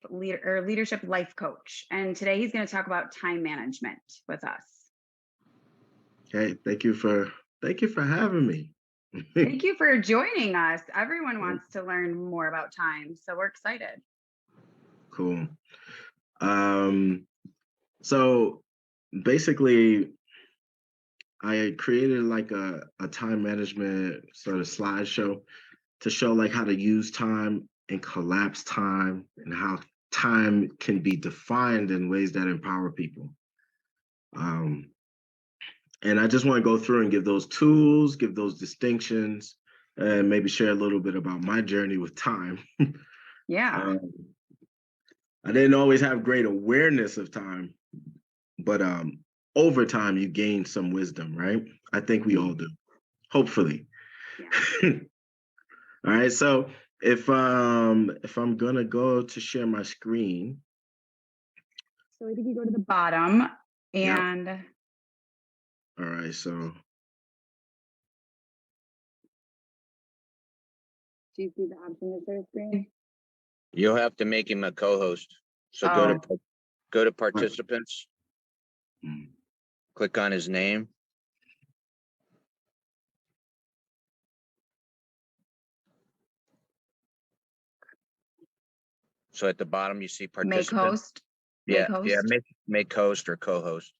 leadership life coach. And today he's going to talk about time management with us. Hey, thank you for having me. Thank you for joining us. Everyone wants to learn more about time, so we're excited. Cool. Um, so basically, I created like a time management sort of slideshow to show like how to use time and collapse time and how time can be defined in ways that empower people. Um, and I just want to go through and give those tools, give those distinctions, and maybe share a little bit about my journey with time. Yeah. um, I didn't always have great awareness of time, but over time you gain some wisdom, right? I think we all do, hopefully. Yeah. All right, so if I'm gonna go to share my screen, So I think you go to the bottom yeah. and All right, so do you see the option to share screen? You'll have to make him a co-host. So Oh, go to uh, participants, mm, click on his name. So at the bottom you see make participant. host. Yeah, Make host. make host or co-host.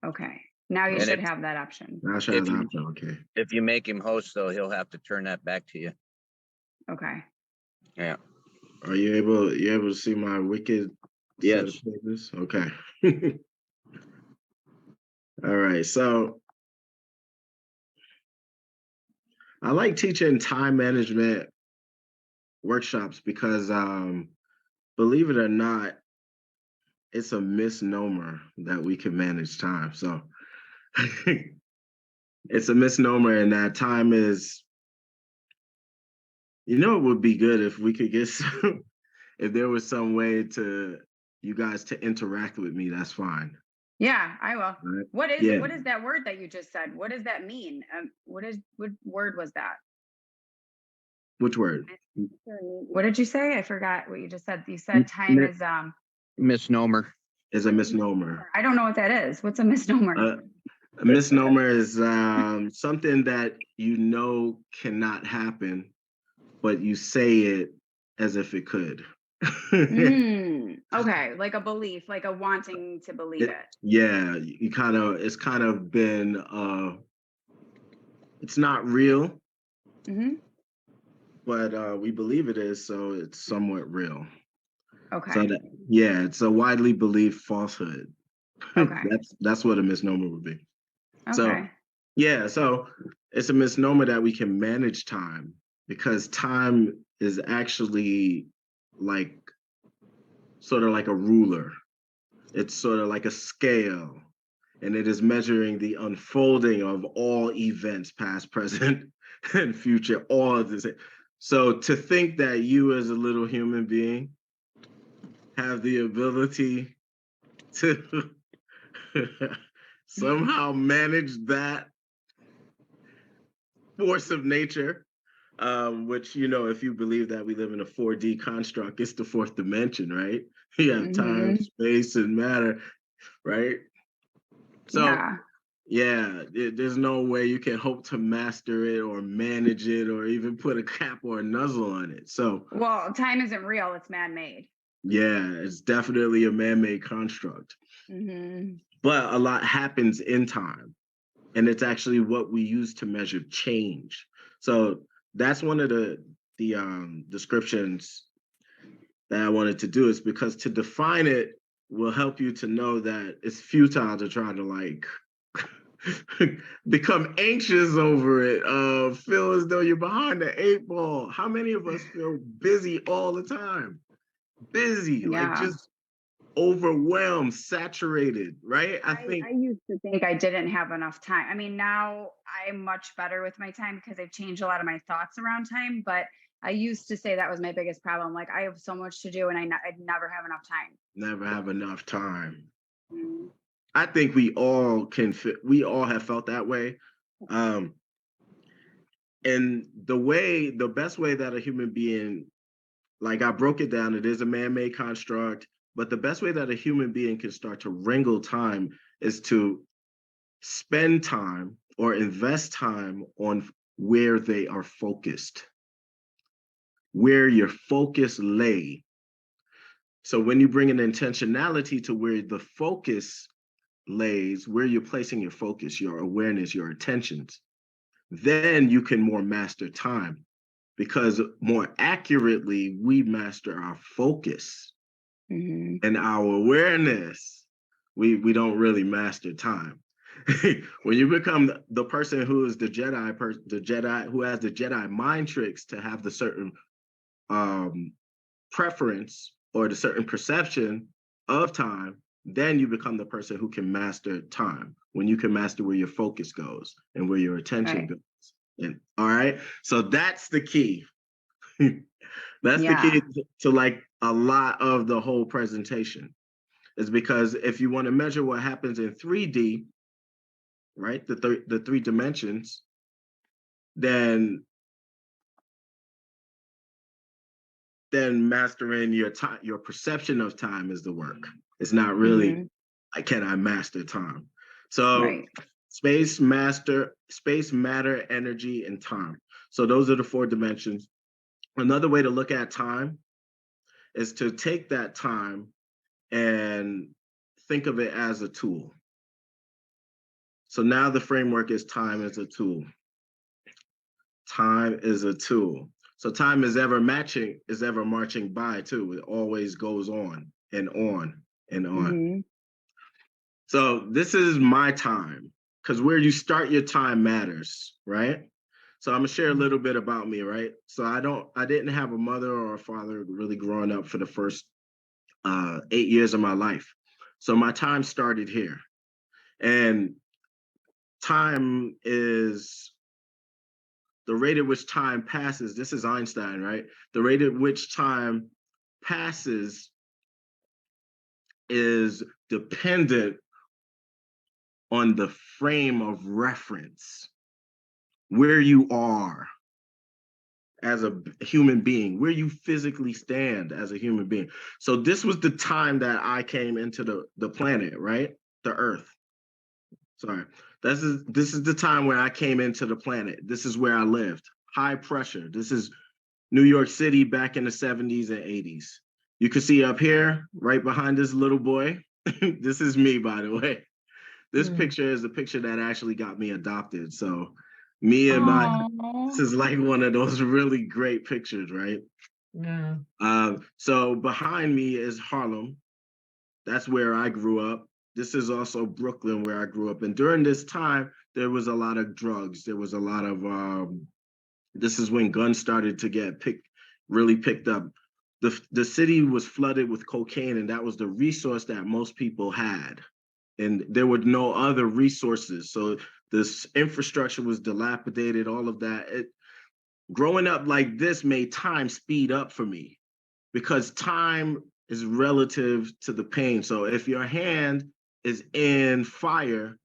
Okay. Now you And should have that option. I should have if the you option. Okay. if you make him host though, he'll have to turn that back to you. Okay. Yeah. Are you able to see my wicked set of Yes. pages? Okay. All right. So I like teaching time management workshops because believe it or not, it's a misnomer that we can manage time. So it's a misnomer in that time is, it would be good if we could get some, if there was some way to you guys to interact with me, that's fine. Yeah, I will. Right? What Yeah. is that word that you just said? What does that mean? What word was that? Which word? What did you say? I forgot what you just said. You said M- time mi- is Misnomer. Is a misnomer. I don't know what that is. What's a misnomer? A misnomer is something that cannot happen, but you say it as if it could. Okay, like a belief, like a wanting to believe it. Yeah, it's kind of been it's not real, Hmm. but we believe it is, so it's somewhat real. So Okay. yeah, it's a widely believed falsehood. Okay. That's what a misnomer would be. So Okay. yeah, so it's a misnomer that we can manage time because time is actually like sort of like a ruler. It's sort of like a scale, and it is measuring the unfolding of all events, past, present, and future, all of this. So to think that you as a little human being have the ability to somehow manage that force of nature, which, if you believe that we live in a 4D construct, it's the fourth dimension, right? You have time, Hmm. space, and matter, right? So, Yeah. yeah, there's no way you can hope to master it or manage it or even put a cap or a nuzzle on it. So, Well, time isn't real, it's man-made. yeah, it's definitely a man made construct. Hmm. But a lot happens in time, and it's actually what we use to measure change. So that's one of the descriptions that I wanted to do, is because to define it will help you to know that it's futile to try to like become anxious over it, feel as though you're behind the eight ball. How many of us feel busy all the time? Busy, like Yeah. just overwhelmed, saturated, right? I I think, used to think I didn't have enough time. I mean, now I'm much better with my time because I've changed a lot of my thoughts around time. But I used to say that was my biggest problem. Like, I have so much to do and I'd never have enough time. never have enough time. Mm. I think we all have felt that way. Um, And the best way that a human being, like I broke it down, it is a man-made construct, but the best way that a human being can start to wrangle time is to spend time or invest time on where they are focused, where your focus lay. So when you bring an intentionality to where the focus lays, where you're placing your focus, your awareness, your attentions, then you can more master time, because more accurately we master our focus Mhm. and our awareness. We don't really master time. When you become the person who is the Jedi who has the Jedi mind tricks to have the certain um preference or the certain perception of time, then you become the person who can master time. When you can master where your focus goes and where your attention Right. goes. And all right, so that's the key. That's the key Yeah. to like a lot of the whole presentation, is because if you want to measure what happens in 3D, right, the three dimensions, then mastering your time, your perception of time is the work. It's not really, Mhm. can I master time? So Right. space, matter, energy, and time. So those are the four dimensions. Another way to look at time is to take that time and think of it as a tool. So now the framework is time as a tool. Time is a tool. So time is ever marching by too. It always goes on and on and on. Mhm. So this is my time, because where you start your time matters, right? So I'm gonna share a little bit about me, right? So I didn't have a mother or a father really growing up for the first 8 years of my life. So my time started here. And time is the rate at which time passes. This is Einstein, right? The rate at which time passes is dependent on the frame of reference, where you are as a human being, where you physically stand as a human being. So this was the time that I came into the planet, right? The Earth. Sorry. This is the time where I came into the planet. This is where I lived. High pressure. This is New York City back in the 70s and 80s. You can see up here, right behind this little boy. This is me, by the way. This picture is the picture that actually got me adopted. So me and my this Oh. is like one of those really great pictures, right? Yeah. So behind me is Harlem. That's where I grew up. This is also Brooklyn, where I grew up. And during this time, there was a lot of drugs. There was a lot of this is when guns started to get really picked up. The city was flooded with cocaine, and that was the resource that most people had. And there were no other resources. So this infrastructure was dilapidated, all of that. Growing up like this made time speed up for me, because time is relative to the pain. So if your hand is in fire,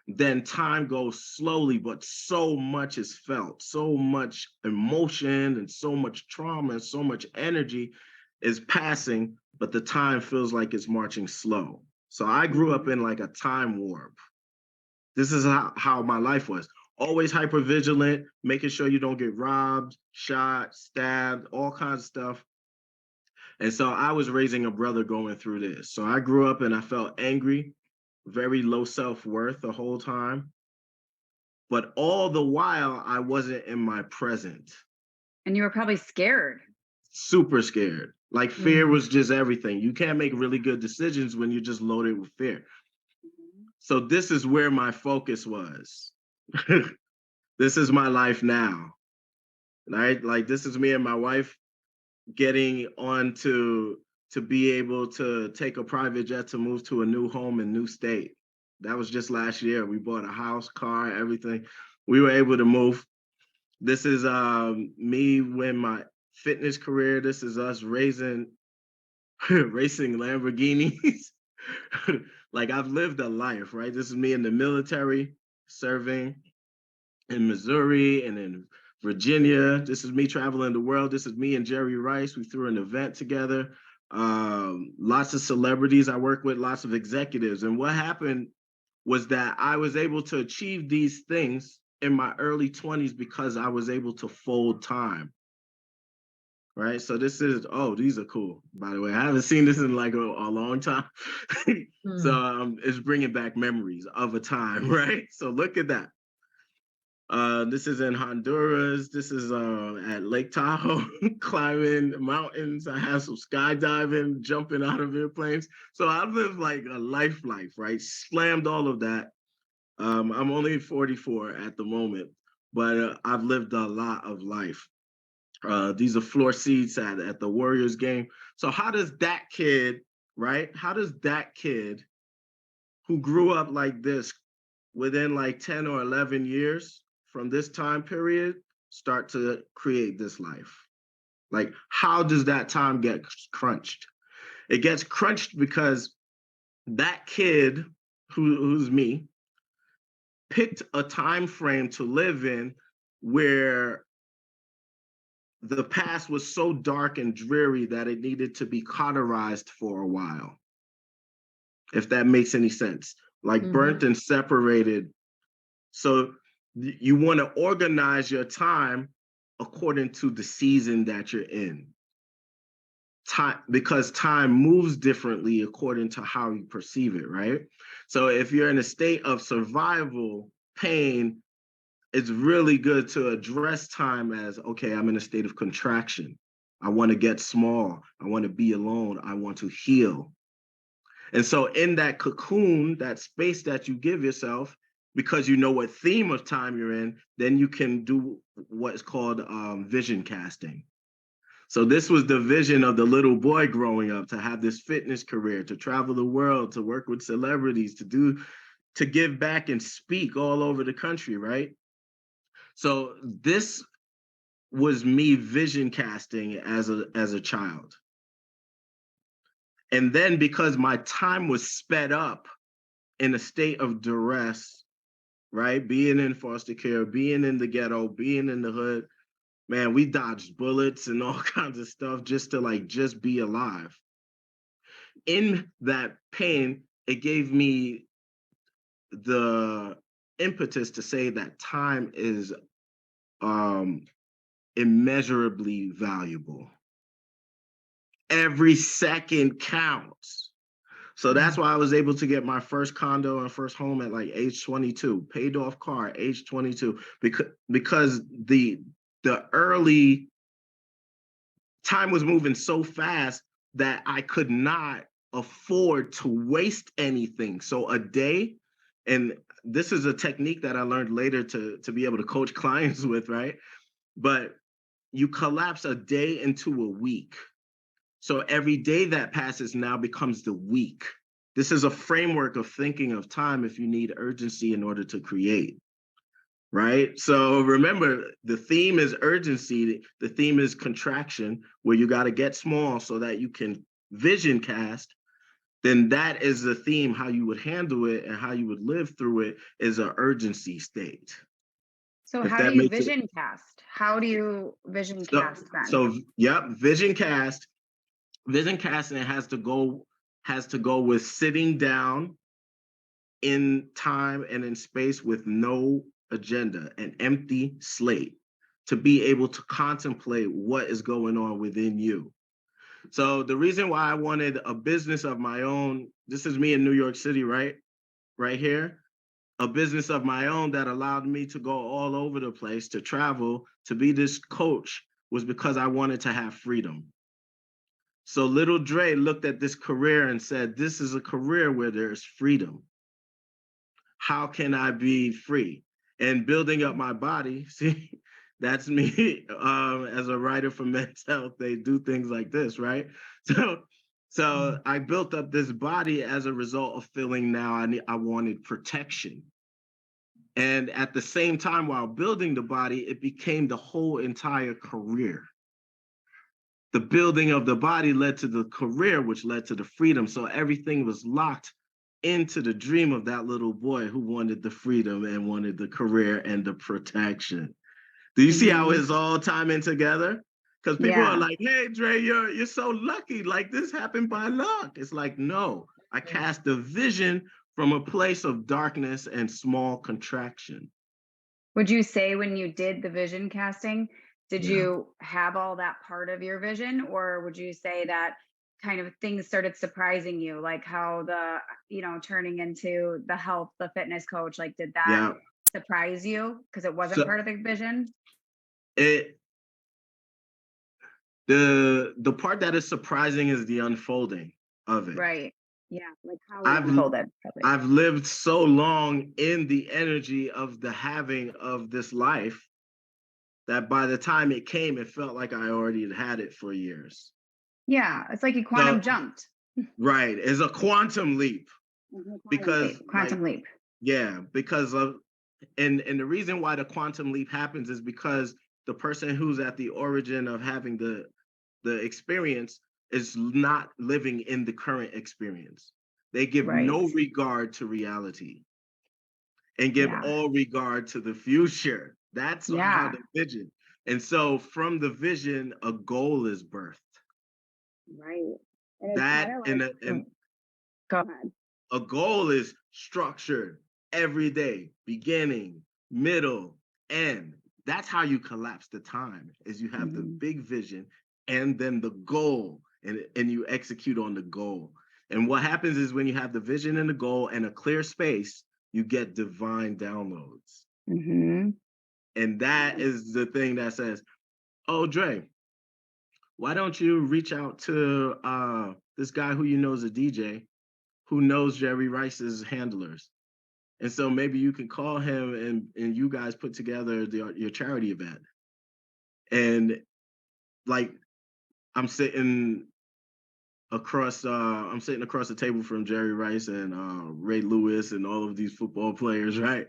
then time goes slowly, but so much is felt, so much emotion and so much trauma and so much energy is passing, but the time feels like it's marching slow. So I grew up Mhm. in like a time warp. This is how my life was. Always hyper vigilant, making sure you don't get robbed, shot, stabbed, all kinds of stuff. And so I was raising a brother going through this. So I grew up and I felt angry, very low self-worth the whole time. But all the while, I wasn't in my present. And you were probably scared. Super scared. Like fear Mm. was just everything. You can't make really good decisions when you're just loaded with fear. Mhm. So this is where my focus was. This is my life now. Right? Like this is me and my wife getting on to be able to take a private jet to move to a new home in new state. That was just last year. We bought a house, car, everything. We were able to move. This is me when my fitness career. This is us raising racing Lamborghinis. Like I've lived a life, right? This is me in the military serving. in Missouri and in Virginia. This is me traveling the world. This is me and Jerry Rice. We threw an event together. Lots of celebrities I work with, lots of executives. And what happened was that I was able to achieve these things in my early 20s because I was able to fold time. Right. So this is, oh, these are cool, by the way. I haven't seen this in like a long time. So it's bringing back memories of a time, right? So look at that. This is in Honduras. This is at Lake Tahoe, climbing mountains. I have some skydiving, jumping out of airplanes. So I lived like a life, right? Slammed all of that. I'm only 44 at the moment, but I've lived a lot of life. These are floor seats at the Warriors game. So how does that kid, right? How does that kid who grew up like this within like 10 or 11 years from this time period start to create this life? Like, how does that time get crunched? It gets crunched because that kid, who's me, picked a time frame to live in where the past was so dark and dreary that it needed to be cauterized for a while, if that makes any sense. Like burnt and separated. So you want to organize your time according to the season that you're in. Time, because time moves differently according to how you perceive it, right? So if you're in a state of survival, pain, it's really good to address time as, okay, I'm in a state of contraction. I want to get small. I want to be alone. I want to heal. And so in that cocoon, that space that you give yourself, because you know what theme of time you're in, then you can do what's called vision casting. So this was the vision of the little boy growing up, to have this fitness career, to travel the world, to work with celebrities, to give back and speak all over the country, right? So this was me vision casting as a child. And then because my time was sped up in a state of duress, right? Being in foster care, being in the ghetto, being in the hood, man, we dodged bullets and all kinds of stuff just to like just be alive. In that pain, it gave me the impetus to say that time is immeasurably valuable. Every second counts. So that's why I was able to get my first condo and first home at like age 22, paid off car age 22, because the early time was moving so fast that I could not afford to waste anything. So a day, and this is a technique that I learned later to be able to coach clients with, right? But you collapse a day into a week. So every day that passes now becomes the week. This is a framework of thinking of time if you need urgency in order to create, right? So remember, the theme is urgency. The theme is contraction, where you got to get small so that you can vision cast. Then that is the theme. How you would handle it and how you would live through it is an urgency state. So If how do that you makes it. vision cast? How do you vision cast then? So yep, vision cast. Vision casting has to go with sitting down in time and in space with no agenda, an empty slate, to be able to contemplate what is going on within you. So the reason why I wanted a business of my own, this is me in New York City, right? Right here. A business of my own that allowed me to go all over the place, to travel, to be this coach, was because I wanted to have freedom. So little Dre looked at this career and said, this is a career where there's freedom. How can I be free? And building up my body, see, that's me as a writer for Men's Health. They do things like this, right? So I built up this body as a result of feeling now I wanted protection. And at the same time, while building the body, it became the whole entire career. The building of the body led to the career, which led to the freedom. So everything was locked into the dream of that little boy who wanted the freedom and wanted the career and the protection. Do you see how Mhm. it's all timing together? Because people are Yeah. like, hey, Dre, you're so lucky. Like this happened by luck. It's like, no, I cast a vision from a place of darkness and small contraction. Would you say when you did the vision casting, did Yeah. you have all that part of your vision, or would you say that kind of things started surprising you, like how turning into the health, the fitness coach, like did that Yeah. surprise you because it wasn't So part of the vision? it the part that is surprising is the unfolding of it. Right. Yeah, like how it I've unfolded, probably. I've lived so long in the energy of the having of this life that by the time it came, it felt like I already had it for years. Yeah, it's like you quantum So, jumped. right, it's a quantum leap Mhm, quantum because, leap, like, quantum leap. yeah, because of, and the reason why the quantum leap happens is because the person who's at the origin of having the experience is not living in the current experience. They give Right. no regard to reality and give Yeah. all regard to the future. That's how Yeah. the vision. And so from the vision, a goal is birthed. Right. And it's That kind of and like, go ahead. a goal is structured every day, beginning, middle, end. That's how you collapse the time, is you have the Mhm. big vision and then the goal, and you execute on the goal. And what happens is when you have the vision and the goal and a clear space, you get divine downloads. Mhm. And that is the thing that says, oh, Dre, why don't you reach out to this guy who you know is a DJ who knows Jerry Rice's handlers? And so maybe you can call him and you guys put together your charity event. And like I'm sitting I'm sitting across the table from Jerry Rice and Ray Lewis and all of these football players, right?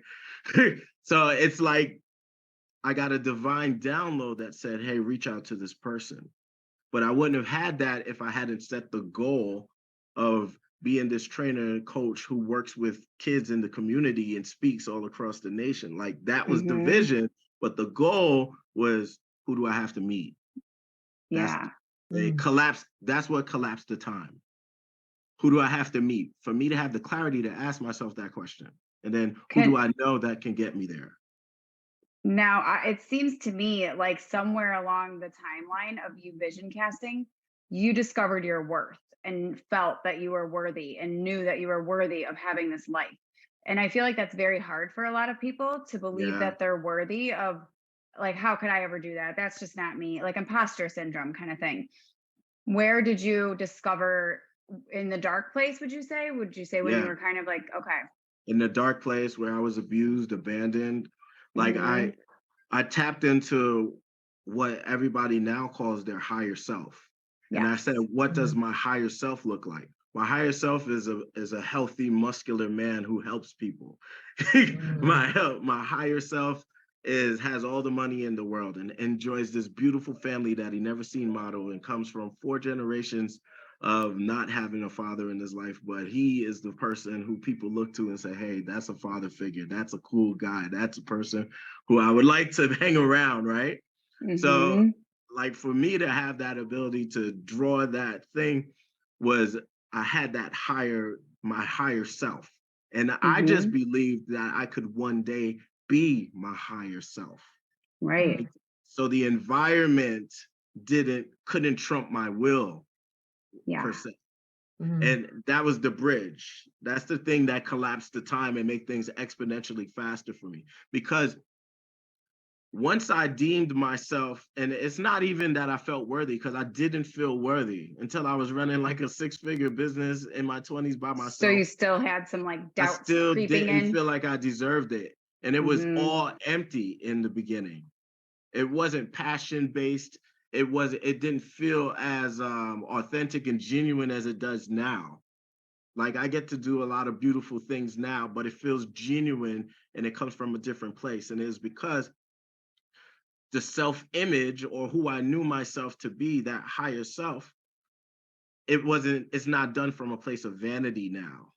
So it's like I got a divine download that said, hey, reach out to this person. But I wouldn't have had that if I hadn't set the goal of being this trainer and coach who works with kids in the community and speaks all across the nation. Like that was the Mhm. vision, but the goal was, who do I have to meet? That's Yeah. it collapsed. That's what collapsed the time. Who do I have to meet? For me to have the clarity to ask myself that question. And then who do Can I know that can get me there? Now, it seems to me like somewhere along the timeline of you vision casting, you discovered your worth and felt that you were worthy and knew that you were worthy of having this life. And I feel like that's very hard for a lot of people to believe Yeah, that they're worthy of, like, how could I ever do that? That's just not me, like imposter syndrome kind of thing. Where did you discover in the dark place, would you say? Would you say when you yeah. were kind of like, okay. In the dark place where I was abused, abandoned, like Hmm. I tapped into what everybody now calls their higher self. And I said, Yes. what does my higher self look like? My higher self is a healthy, muscular man who helps people. My higher self has all the money in the world and enjoys this beautiful family that he never seen model and comes from 4 generations of not having a father in his life, but he is the person who people look to and say, hey, that's a father figure. That's a cool guy. That's a person who I would like to hang around, right? So, Hmm. like for me to have that ability to draw that thing was I had my higher self. And I just Hmm. believed that I could one day be my higher self. Right. So the environment couldn't trump my will per Yeah. se. And that was the bridge. That's the thing that collapsed the time and make things exponentially faster for me. Because once I deemed myself, and it's not even that I felt worthy, because I didn't feel worthy until I was running like a 6-figure business in my 20s by So myself. you still had some like I doubts still creeping didn't in? feel like I deserved it. And it was Hmm. all empty in the beginning. It wasn't passion based. It didn't feel as authentic and genuine as it does now. Like I get to do a lot of beautiful things now, but it feels genuine and it comes from a different place. And it's because the self-image or who I knew myself to be, that higher self, it's not done from a place of vanity now.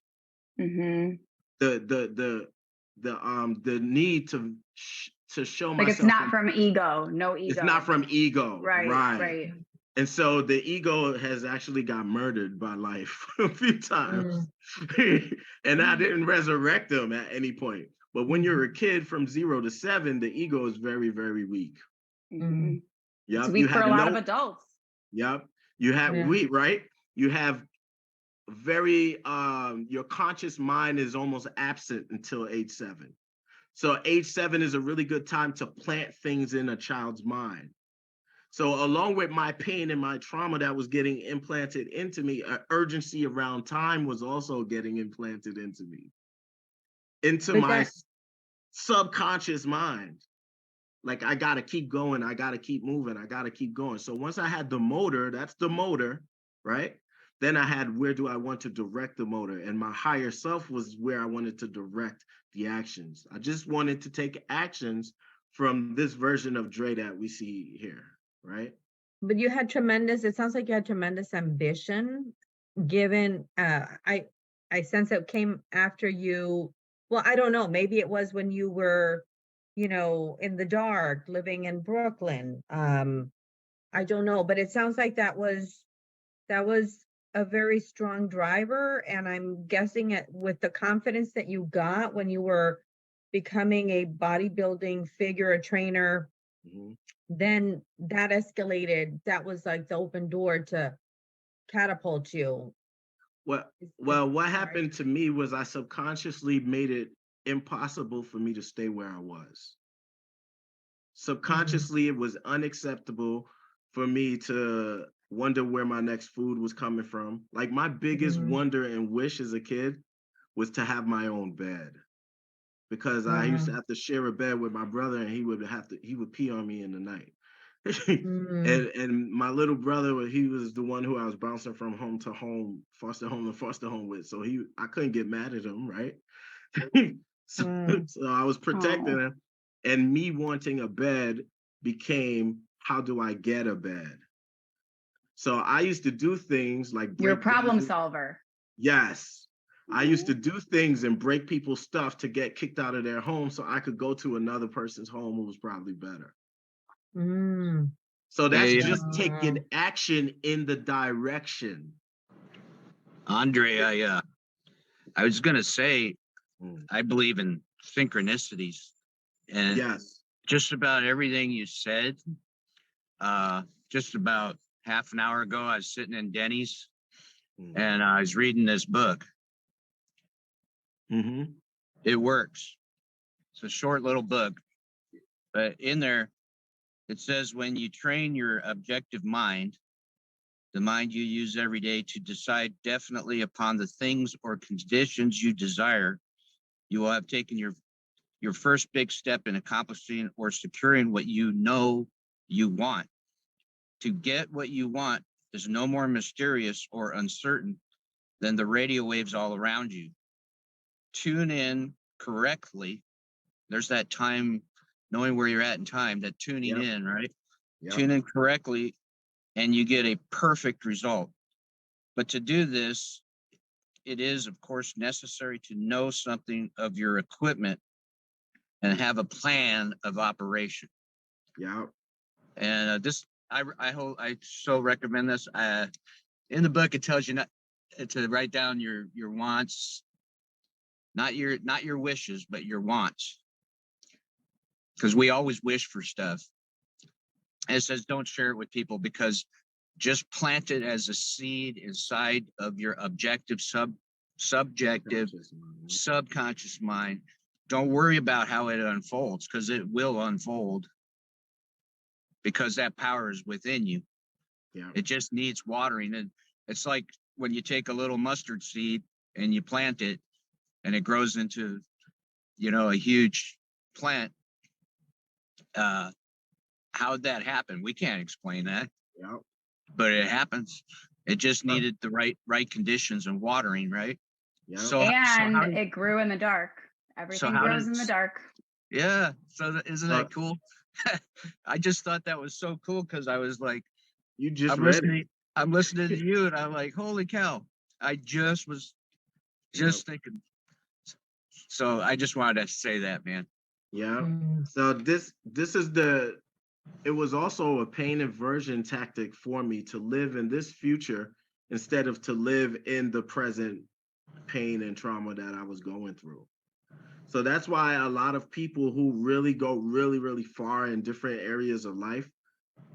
Hmm. The need to show Like it's myself. not from ego, no It's ego. not from ego, Right, right? right. And so the ego has actually got murdered by life a few times. And I didn't resurrect them at any point. But when you're a kid from 0 to 7, the ego is very, very weak. Hmm. It's Yep. You weak for have a lot of no, adults. yep. You have Yeah. we, right? You have very your conscious mind is almost absent until age 7. So age 7 is a really good time to plant things in a child's mind. So along with my pain and my trauma that was getting implanted into me, an urgency around time was also getting implanted into me, into But my that, subconscious mind. Like I gotta keep going, I gotta keep moving, I gotta keep going. So once I had the motor, that's the motor, right? Then I had where do I want to direct the motor? And my higher self was where I wanted to direct the actions. I just wanted to take actions from this version of Dre that we see here, right? but you had tremendous, it sounds like you had tremendous ambition given, I sense it came after you, well, I don't know, maybe it was when you were, in the dark, living in Brooklyn. I don't know, but it sounds like that was a very strong driver, and I'm guessing it with the confidence that you got when you were becoming a bodybuilding figure, a trainer, Mhm. then that escalated. That was like the open door to catapult you. Well, Is what that right? happened to me was I subconsciously made it impossible for me to stay where I was. Mhm. Subconsciously, it was unacceptable for me to wonder where my next food was coming from. Like my biggest Mhm. wonder and wish as a kid was to have my own bed because I used to Wow. have to share a bed with my brother and he would pee on me in the night. Mm. And my little brother, he was the one who I was bouncing from home to home, foster home to foster home with. So I couldn't get mad at him, right? so, Mm. so I was protecting Oh, him. And me wanting a bed became how do I get a bed? So I used to do things like you're a break problem vases. solver. Yes. I used Mhm. to do things and break people's stuff to get kicked out of their home so I could go to another person's home who was probably better. Mm. So that's Hey, just taking Wow. action in the direction. Andre, I was gonna say, Mm. I believe in synchronicities, and Yes. just about everything you said. Just about half an hour ago, I was sitting in Denny's Mm. and I was reading this book. Mm-hmm. It works. It's a short little book, but in there it says when you train your objective mind, the mind you use every day to decide definitely upon the things or conditions you desire, you will have taken your first big step in accomplishing or securing what you know you want. To get what you want is no more mysterious or uncertain than the radio waves all around you. Tune in correctly. There's that time, knowing where you're at in time, that tuning Yep. in, right? Yep. Tune in correctly and you get a perfect result. But to do this, it is, of course, necessary to know something of your equipment and have a plan of operation. Yep. And I hope I so recommend this. In the book, it tells you not to write down your wants, not your wishes, but your wants, because we always wish for stuff. And it says don't share it with people because just plant it as a seed inside of your objective subjective subconscious mind. Don't worry about how it unfolds because it will unfold because that power is within you. Yep. It just needs watering. And it's like when you take a little mustard seed and you plant it and it grows into, a huge plant. How'd that happen? We can't explain that, Yep. but it happens. It just Yep. needed the right conditions and watering, right? Yep. So And how it grew in the dark. so Everything how grows did in the dark. yeah? Isn't So that cool? I just thought that was so cool because I was like, you just I'm read it. listening, I'm listening to you, and I'm like, holy cow! I just was Just thinking. So I just wanted to say that, man. Yeah. Mm. So this is it was also a pain aversion tactic for me to live in this future instead of to live in the present pain and trauma that I was going through. So that's why a lot of people who really go really, really far in different areas of life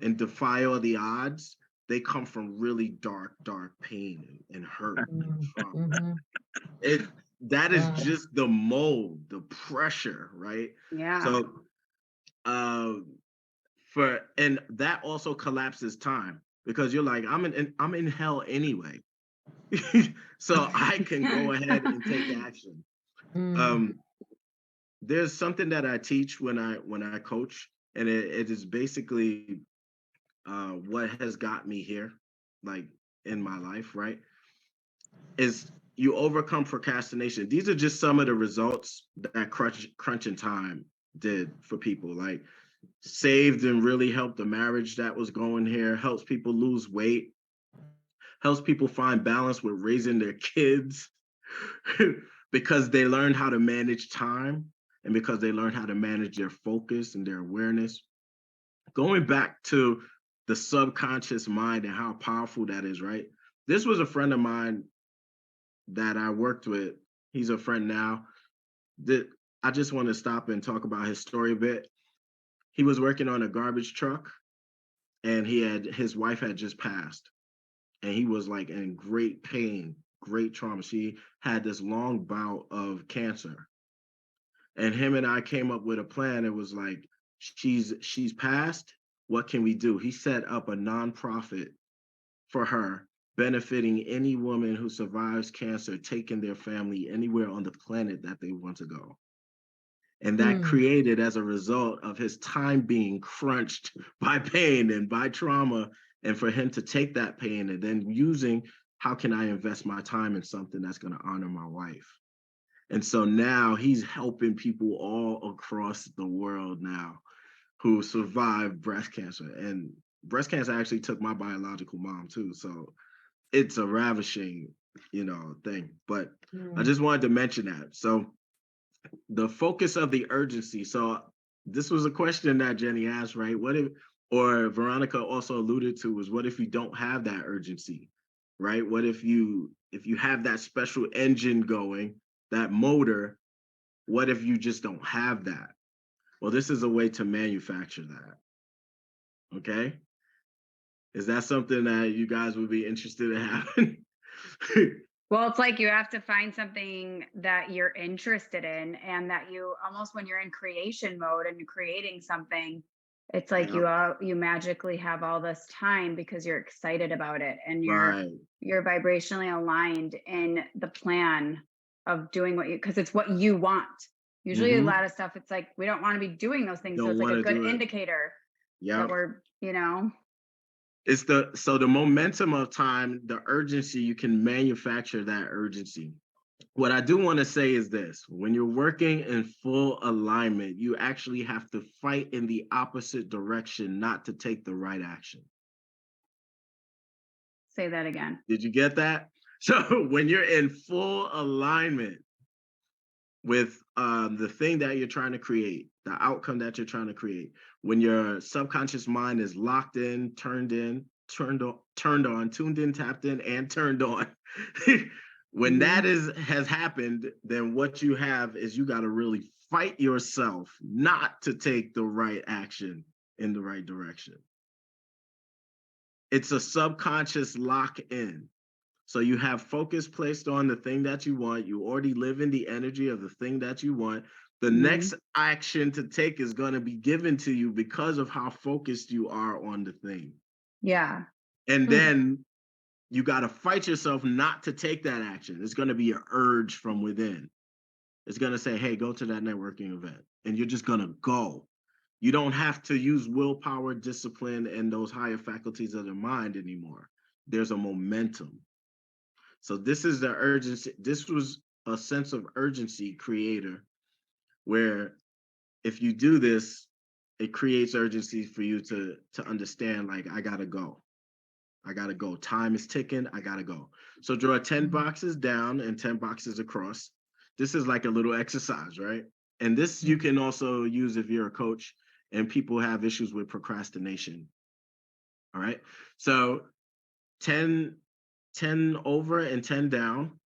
and defy all the odds, they come from really dark, dark pain and hurt and Mm. trauma. Mhm. It that is Wow. just the mold, the pressure, right? Yeah. So and that also collapses time because you're like, I'm in hell anyway. So I can go ahead and take action. Mm. Um, there's something that I teach when I coach, and it is basically what has got me here, like in my life, right? Is you overcome procrastination. These are just some of the results that crunching time did for people. Like saved and really helped the marriage that was going here, helps people lose weight, helps people find balance with raising their kids because they learned how to manage time and because they learned how to manage their focus and their awareness. Going back to the subconscious mind and how powerful that is, right? This was a friend of mine that I worked with. He's a friend now. That I just want to stop and talk about his story a bit. He was working on a garbage truck and his wife had just passed and he was like in great pain, great trauma. She had this long bout of cancer. And him and I came up with a plan. It was like, she's passed. What can we do? He set up a nonprofit for her, benefiting any woman who survives cancer, taking their family anywhere on the planet that they want to go. And that Mm. created, as a result of his time being crunched by pain and by trauma, and for him to take that pain and then using, how can I invest my time in something that's going to honor my wife? And so now he's helping people all across the world now who survived breast cancer. And breast cancer actually took my biological mom too. So it's a ravishing, thing. But I Mm. just wanted to mention that. So the focus of the urgency. So this was a question that Jenny asked, right? What if, or Veronica also alluded to, was what if you don't have that urgency, right? What if you have that special engine going, that motor, what if you just don't have that? Well, this is a way to manufacture that. Okay. Is that something that you guys would be interested in having? Well, it's like you have to find something that you're interested in and that you almost, when you're in creation mode and you're creating something, it's like Yeah. you magically have all this time because you're excited about it and Right. you're vibrationally aligned in the plan of doing what you, because it's what you want. Usually a Mm-hmm. lot of stuff, it's like we don't want to be doing those things. So Don't it's like want a to good do it. indicator that Yeah. we're. It's the momentum of time, the urgency, you can manufacture that urgency. What I do want to say is this: when you're working in full alignment, you actually have to fight in the opposite direction not to take the right action. Say that again. Did you get that? So when you're in full alignment with the thing that you're trying to create, the outcome that you're trying to create, when your subconscious mind is locked in, turned on, tuned in, tapped in, and turned on. When that has happened, then what you have is you got to really fight yourself not to take the right action in the right direction. It's a subconscious lock in. So you have focus placed on the thing that you want. You already live in the energy of the thing that you want. The next action to take is going to be given to you because of how focused you are on the thing. Yeah. And then you got to fight yourself not to take that action. It's going to be an urge from within. It's going to say, hey, go to that networking event. And you're just going to go. You don't have to use willpower, discipline, and those higher faculties of the mind anymore. There's a momentum. So this is the urgency. This was a sense of urgency creator, where if you do this, it creates urgency for you to understand, like, I gotta go. I gotta go. Time is ticking, I gotta go. So draw 10 boxes down and 10 boxes across. This is like a little exercise, right? And this you can also use if you're a coach and people have issues with procrastination. All right. So 10 over and 10 down.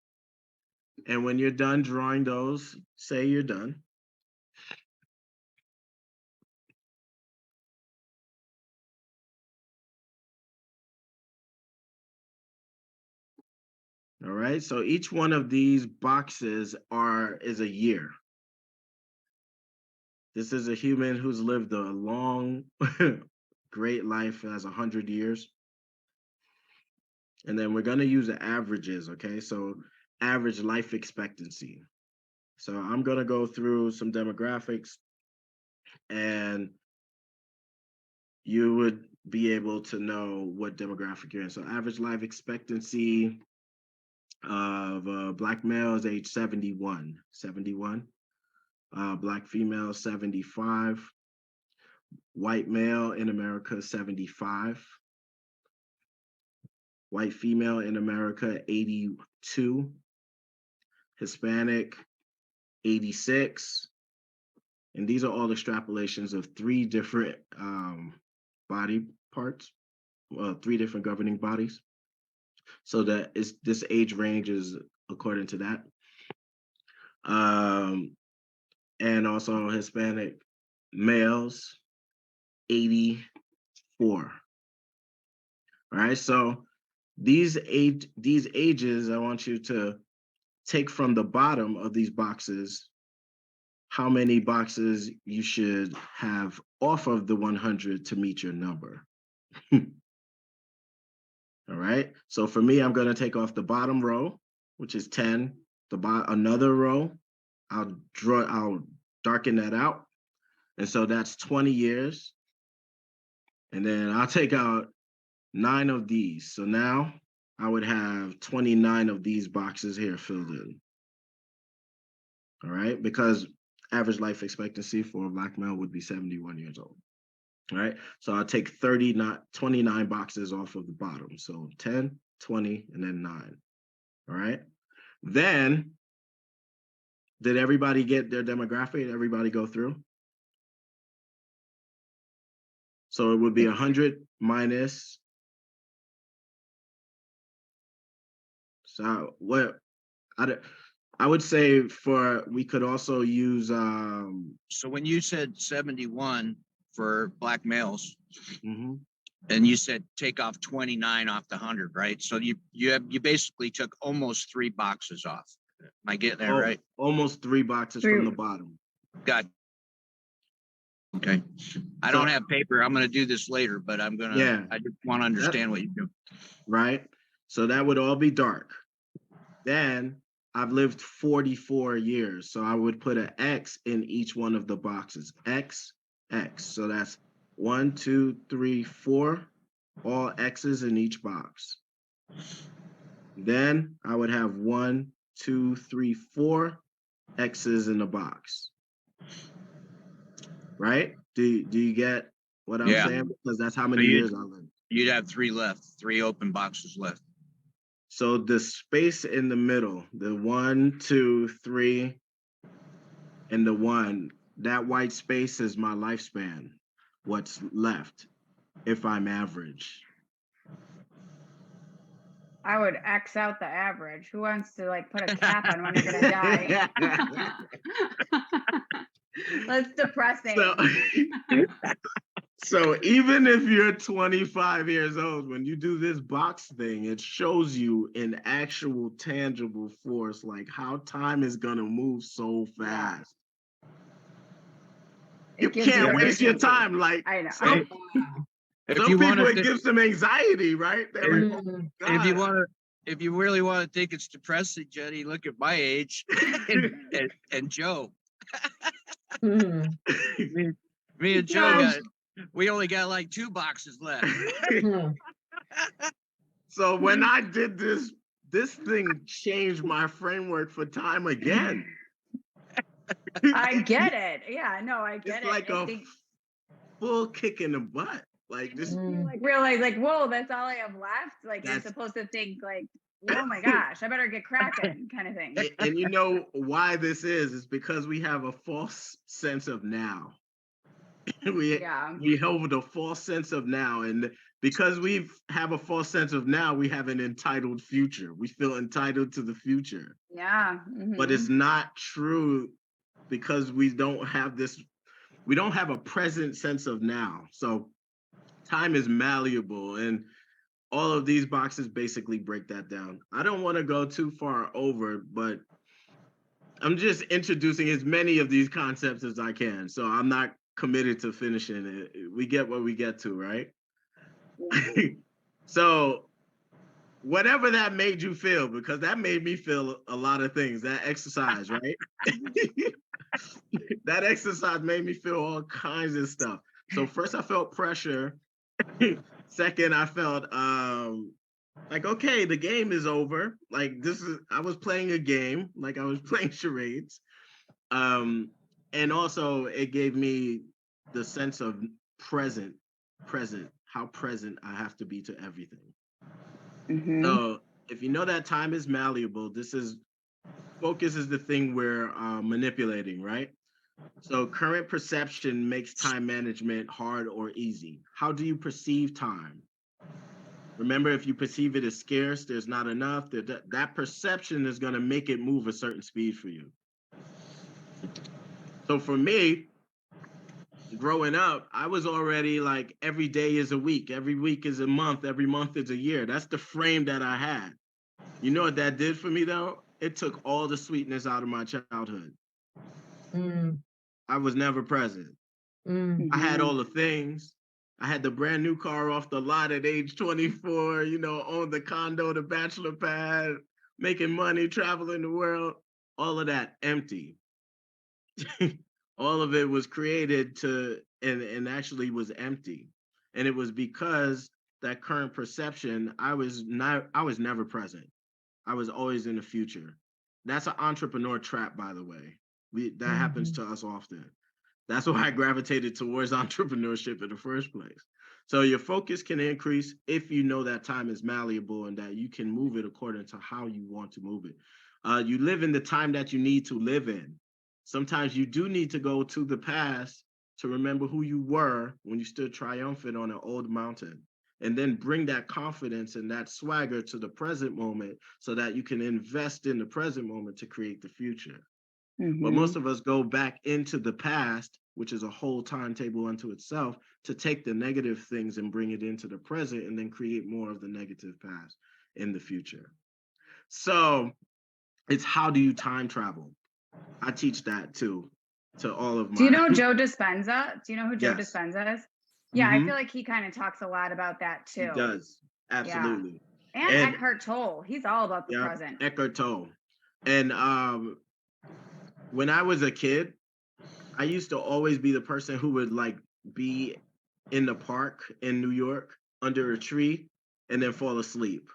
And when you're done drawing those, say you're done. All right. So each one of these boxes is a year. This is a human who's lived a long, great life, has 100 years. And then we're going to use the averages, okay? So average life expectancy. So I'm going to go through some demographics and you would be able to know what demographic you're in. So average life expectancy of Black male is age 71. Black female 75. White male in America 75. White female in America 82. Hispanic 86. And these are all extrapolations of 3 different body parts, 3 different governing bodies. So that is this age range is according to that. And also Hispanic males 84. All right, so these ages, I want you to take from the bottom of these boxes how many boxes you should have off of the 100 to meet your number. All right, so for me, I'm going to take off the bottom row, which is 10. Another row, I'll darken that out. And so that's 20 years. And then I'll take out 9 of these. So now I would have 29 of these boxes here filled in. All right, because average life expectancy for a Black male would be 71 years old. All right, so I'll take 29 boxes off of the bottom. So 10, 20, and then 9. All right, then did everybody get their demographic? Everybody go through? So it would be 100 minus. So what I would say we could also use So when you said 71 for Black males, mhm. and you said take off 29 off the 100, right? So you basically took almost 3 boxes off. Am I getting that right? Almost 3 boxes from the bottom. Got. Okay. I don't have paper. I'm going to do this later, but I just want to understand what you do. Right. So that would all be dark. Then I've lived 44 years. So I would put an X in each one of the boxes. X, X. So that's 1, 2, 3, 4, all X's in each box. Then I would have 1, 2, 3, 4 X's in the box. Right? Do you get what I'm saying? Because that's how many years I lived. You'd have 3 left, 3 open boxes left. So the space in the middle, the 1, 2, 3, and the 1, that white space is my lifespan. What's left if I'm average? I would X out the average. Who wants to like put a cap on when you're gonna die? That's depressing. So even if you're 25 years old, when you do this box thing, it shows you in actual tangible force, like how time is gonna move so fast. You can't waste your time. Like I know. some people, it gives them anxiety, right? They're like, oh, if you really want to think it's depressing, Jenny, look at my age and Joe. Me and Joe we only got like 2 boxes left. So when I did this thing changed my framework for time again. I get it. Yeah, no, I get it's it. Like a full kick in the butt. Like this, You like realize like, whoa, that's all I have left. Like you're that's supposed to think like, oh my gosh, I better get cracking kind of thing. and you know why this is because we have a false sense of now. we Yeah. we hold a false sense of now, and because we have a false sense of now, we have an entitled future. We feel entitled to the future, Yeah. but it's Mhm. not true because we don't have this. We don't have a present sense of now. So time is malleable, and all of these boxes basically break that down. I don't want to go too far over, but I'm just introducing as many of these concepts as I can. So I'm not committed to finishing it. We get what we get to, right? So whatever that made you feel, because that made me feel a lot of things, that exercise, right? That exercise made me feel all kinds of stuff. So first I felt pressure. Second, I felt like, okay, the game is over. Like I was playing a game, like I was playing charades. Um, and also it gave me the sense of present, how present I have to be to everything. Mhm. So if you know that time is malleable, focus is the thing we're manipulating, right? So current perception makes time management hard or easy. How do you perceive time? Remember, if you perceive it as scarce, there's not enough, that perception is going to make it move a certain speed for you. So for me, growing up, I was already like every day is a week, every week is a month, every month is a year. That's the frame that I had. You know what that did for me though? It took all the sweetness out of my childhood. Mm, I was never present. mm, I had Mhm. all the things. I had the brand new car off the lot at age 24, owned the condo, the bachelor pad, making money, traveling the world, all of that empty. All of it was created and actually was empty. And it was because that current perception, I was never present. I was always in the future. That's an entrepreneur trap, by the way. That happens mhm, to us often. That's why I gravitated towards entrepreneurship in the first place. So your focus can increase if you know that time is malleable and that you can move it according to how you want to move it. You live in the time that you need to live in. Sometimes you do need to go to the past to remember who you were when you stood triumphant on an old mountain, and then bring that confidence and that swagger to the present moment so that you can invest in the present moment to create the future. But most Mhm. of us go back into the past, which is a whole timetable unto itself, to take the negative things and bring it into the present and then create more of the negative past in the future. So it's how do you time travel? I teach that too to all of Do you my know Joe Dispenza? Do you know who Joe yes. Dispenza is? Yeah, I Hmm. feel like he kind of talks a lot about that He too. does. Yeah. Absolutely. And And Eckhart Tolle. He's all about the yeah, present. Eckhart Tolle. And when I was a kid, I used to always be the person who would like be in the park in New York under a tree and then fall asleep.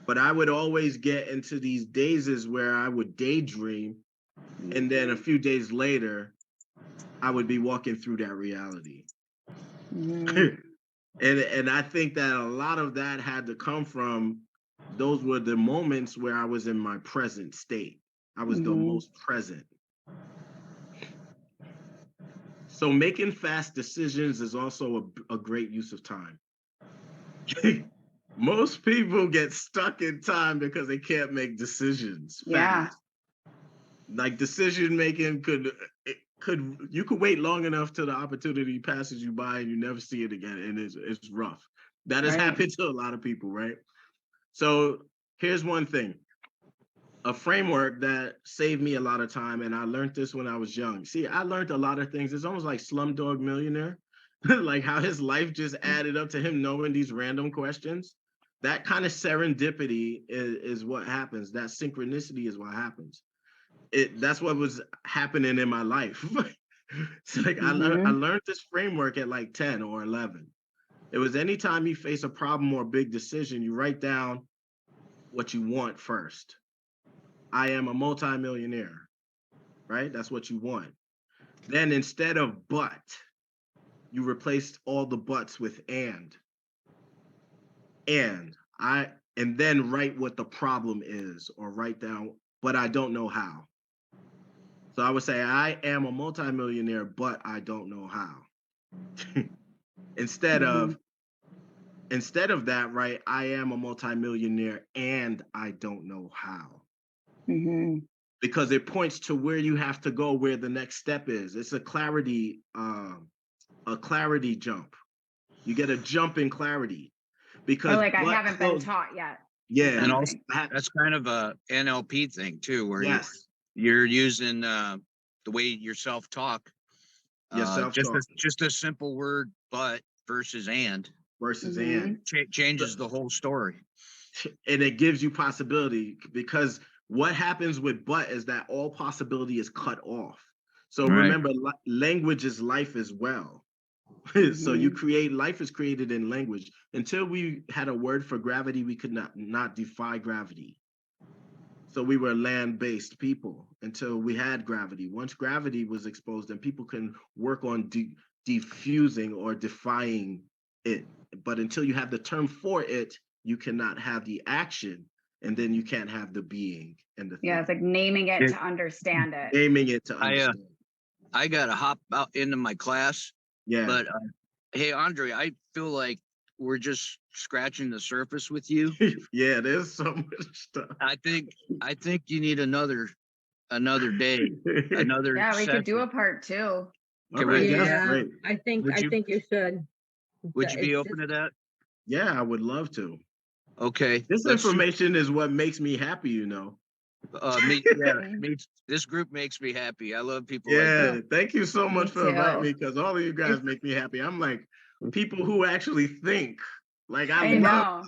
But I would always get into these dazes where I would daydream, and then a Mhm. few days later, I would be walking through that reality. Mhm. And I think that a lot of that had to come from those were the moments where I was in my present state. I was the Mhm. most present. So making fast decisions is also a great use of time. Most people get stuck in time because they can't make decisions Yeah. fast. Like decision making you could wait long enough till the opportunity passes you by and you never see it again, and it's rough. That has Right. happened to a lot of people, right? So here's one thing, a framework that saved me a lot of time, and I learned this when I was young. See, I learned a lot of things. It's almost like Slumdog Millionaire, like how his life just added up to him knowing these random questions. That kind of serendipity is what happens. That synchronicity is what happens. That's what was happening in my life. It's like I Mhm. learned this framework at like 10 or 11. It was anytime you face a problem or a big decision, you write down what you want first. I am a multimillionaire, right? That's what you want. Then instead of but, you replaced all the buts with and and then write what the problem is, or write down, but I don't know how. So I would say I am a multimillionaire, but I don't know how. instead Mhm. of instead of that, right? I am a multimillionaire and I don't know how. Mhm. Because it points to where you have to go, where the next step is. It's a clarity jump. You get a jump in clarity Or because like I but haven't been taught yet or yeah, And also something. that's kind of a NLP thing too, where yes, you're using the way your self-talk, your self-talk just a simple word, but versus and versus and. Mhm. changes the whole story. And it gives you possibility, because what happens with but is that all possibility is cut off. So Right. remember, language is life as well. So you Mhm. create, life is created in language. Until we had a word for gravity, we could not defy gravity. So we were land-based people until we had gravity. Once gravity was exposed, then people can work on diffusing or defying it. But until you have the term for it, you cannot have the action, and then you can't have the being and the Yeah, thing. it's like naming it Yeah. to understand it. Naming it to I understand. I gotta hop out into my class, Yeah. but hey, Andre, I feel like we're just scratching the surface with you. Yeah, there's so much stuff. I think you need another day, another Yeah, we could do session. a part 2. All Can right, we? that's Yeah, great. Would I you think you should. would you be It's open just, to that? Yeah, I would love to. Okay, This let's shoot. information is what makes me happy, you know. Me. This group makes me happy. I love people like Yeah, you. thank you so Me much for inviting too. me, because all of you guys it's, make me happy. I'm like, people who actually think. Like I know.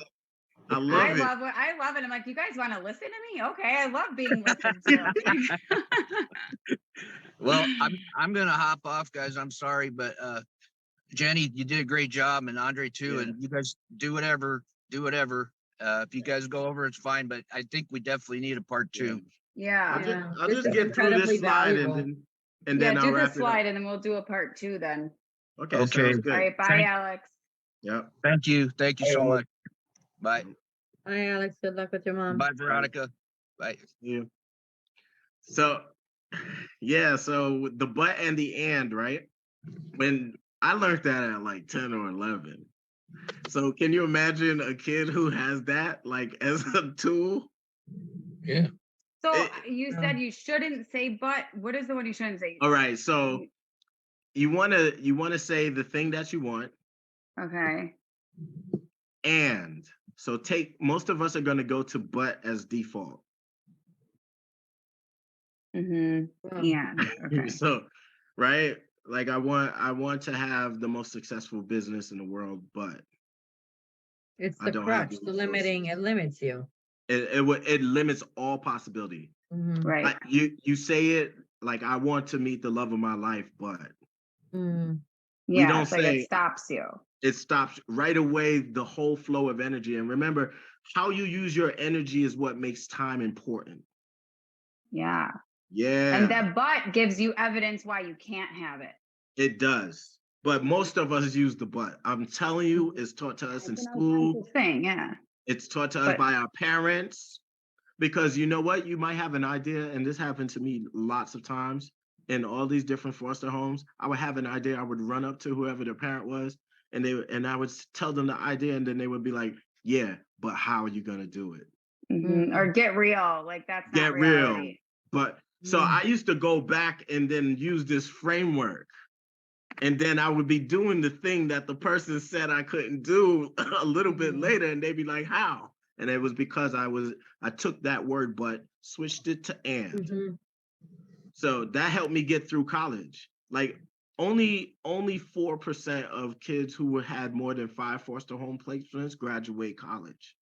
I I love it. love it. I'm like, you guys want to listen to me? Okay, I love being listened to. Well, I'm gonna hop off, guys. I'm sorry, but Jenny, you did a great job, and Andre too. Yeah. And you guys do whatever, do whatever. If you guys go over, it's fine. But I think we definitely need a part Yeah. 2. Yeah. I'll this just is get through this incredibly slide, valuable. and Yeah, then I'll do the wrap it up. slide and then we'll do a part 2 then. Okay, Okay. sounds All good. right, bye, Thank, Alex. Yep. thank you so much. Bye. Hi, Alex. Good luck with your mom. Bye, Veronica. Bye. Yeah. So yeah, so the but and the and, right? When I learned that at like 10 or 11. So can you imagine a kid who has that like as a tool? Yeah. So It- you said you shouldn't say but. What is the one you shouldn't say? all right, so you wanna say the thing that you want, Okay. and so most of us are gonna go to but as default. Mm-hmm. Wow. Yeah. Okay. So, right? Like I want to have the most successful business in the world, but It's I the don't have crutch, the the resources. limiting, it limits you. It limits all possibility. Mhm. Right. Like you say it like, I want to meet the love of my life, but Mm. we Yeah. don't It's like it say, stops you. it stops right away the whole flow of energy. And remember, how you use your energy is what makes time important. Yeah. Yeah, And that but gives you evidence why you can't have it. it does. But most of us use the but. I'm telling you, it's taught to us in It's an school. unconscious thing. Yeah. It's taught to us But by our parents. Because you know what? You might have an idea, and this happened to me lots of times in all these different foster homes. I would have an idea. I would run up to whoever the parent was, and I would tell them the idea, and then they would be like, "Yeah, but how are you gonna do it? or Mm. get real. Like that's not Get real." reality. But so Mm. I used to go back and then use this framework, and then I would be doing the thing that the person said I couldn't do a little bit Mhm. later, and they'd be like, "How?" And it was because I took that word but switched it to and. Mhm. So that helped me get through college. Like only 4% of kids who had more than 5 foster home placements graduate college.